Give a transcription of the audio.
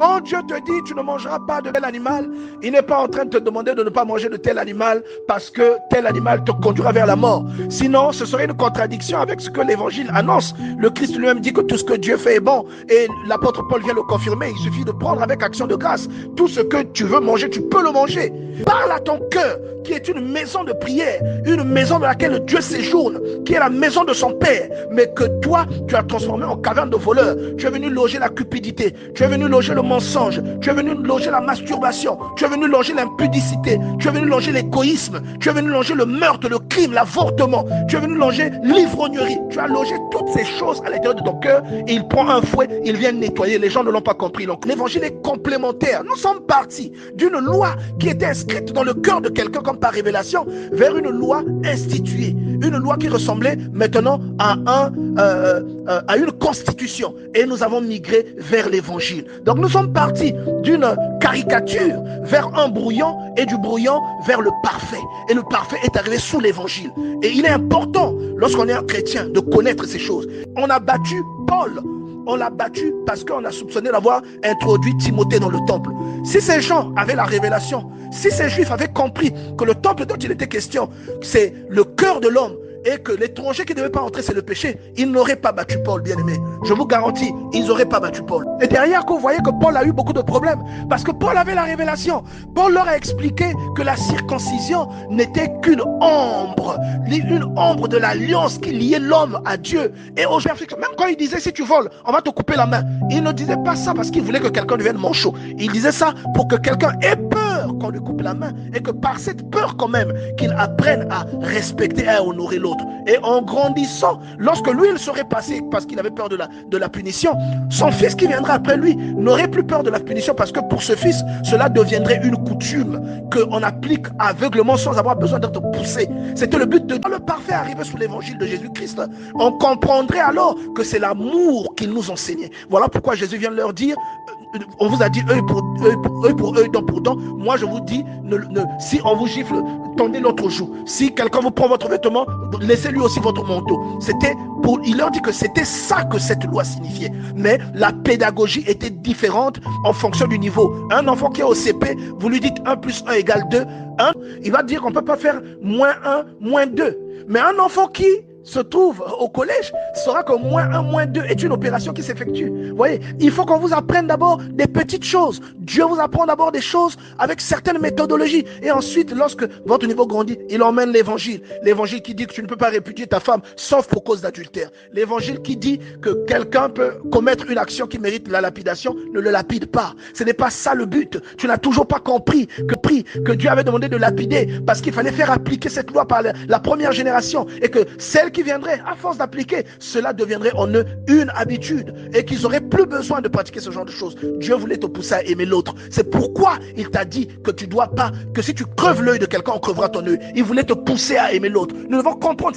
Quand Dieu te dit tu ne mangeras pas de tel animal, il n'est pas en train de te demander de ne pas manger de tel animal parce que tel animal te conduira vers la mort. Sinon, ce serait une contradiction avec ce que l'évangile annonce. Le Christ lui-même dit que tout ce que Dieu fait est bon et l'apôtre Paul vient le confirmer. Il suffit de prendre avec action de grâce. Tout ce que tu veux manger, tu peux le manger. Parle à ton cœur qui est une maison de prière, une maison dans laquelle Dieu séjourne, qui est la maison de son Père, mais que toi, tu as transformé en caverne de voleurs. Tu es venu loger la cupidité, tu es venu loger le mensonge, tu es venu loger la masturbation, tu es venu loger l'impudicité, tu es venu loger l'égoïsme, tu es venu loger le meurtre, le crime, l'avortement, tu es venu loger l'ivrognerie, tu as logé toutes ces choses à l'intérieur de ton cœur et il prend un fouet, il vient nettoyer. Les gens ne l'ont pas compris. Donc l'évangile est complémentaire. Nous sommes partis d'une loi qui était inscrite dans le cœur de quelqu'un comme par révélation vers une loi instituée, une loi qui ressemblait maintenant à une constitution, et nous avons migré vers l'évangile. Donc nous sommes partis d'une caricature vers un brouillon et du brouillon vers le parfait, et le parfait est arrivé sous l'évangile. Et il est important lorsqu'on est un chrétien de connaître ces choses. On a battu Paul. On l'a battu parce qu'on a soupçonné d'avoir introduit Timothée dans le temple. Si ces gens avaient la révélation, si ces juifs avaient compris que le temple dont il était question, c'est le cœur de l'homme, et que l'étranger qui ne devait pas entrer, c'est le péché, ils n'auraient pas battu Paul, bien aimé. Je vous garantis, ils n'auraient pas battu Paul. Et derrière, vous voyez que Paul a eu beaucoup de problèmes, parce que Paul avait la révélation. Paul leur a expliqué que la circoncision n'était qu'une ombre de l'alliance qui liait l'homme à Dieu. Et aujourd'hui, même quand il disait, si tu voles, on va te couper la main, il ne disait pas ça parce qu'il voulait que quelqu'un devienne manchot. Il disait ça pour que quelqu'un ait peur qu'on lui coupe la main, et que par cette peur quand même, qu'il apprenne à respecter et à honorer l'autre. Et en grandissant, lorsque lui il serait passé parce qu'il avait peur de la punition, son fils qui viendra après lui n'aurait plus peur de la punition, parce que pour ce fils, cela deviendrait une coutume qu'on applique aveuglement sans avoir besoin d'être poussé. C'était le but de le parfait arrivé sous l'évangile de Jésus-Christ. On comprendrait alors que c'est l'amour qu'il nous enseignait. Voilà pourquoi Jésus vient leur dire, on vous a dit œil pour œil, dent pour dent. Moi je vous dis, si on vous gifle, tendez l'autre joue. Si quelqu'un vous prend votre vêtement, laissez-lui aussi votre manteau. Il leur dit que c'était ça que cette loi signifiait. Mais la pédagogie était différente en fonction du niveau. Un enfant qui est au CP, vous lui dites 1 plus 1 égale 2. Il va dire qu'on ne peut pas faire moins 1, moins 2. Mais un enfant qui se trouve au collège saura que moins 1, moins 2 est une opération qui s'effectue. Vous voyez, il faut qu'on vous apprenne d'abord des petites choses. Dieu vous apprend d'abord des choses avec certaines méthodologies. Et ensuite, lorsque votre niveau grandit, il emmène l'évangile. L'évangile qui dit que tu ne peux pas répudier ta femme sauf pour cause d'adultère. L'évangile qui dit que quelqu'un peut commettre une action qui mérite la lapidation, ne le lapide pas. Ce n'est pas ça le but. Tu n'as toujours pas compris que Dieu avait demandé de lapider parce qu'il fallait faire appliquer cette loi par la première génération, et que celle qui viendrait, à force d'appliquer, cela deviendrait en eux une habitude, et qu'ils n'auraient plus besoin de pratiquer ce genre de choses. Dieu voulait te pousser à aimer l'autre. C'est pourquoi il t'a dit que tu dois pas, que si tu creves l'œil de quelqu'un, on crevera ton œil. Il voulait te pousser à aimer l'autre. Nous devons comprendre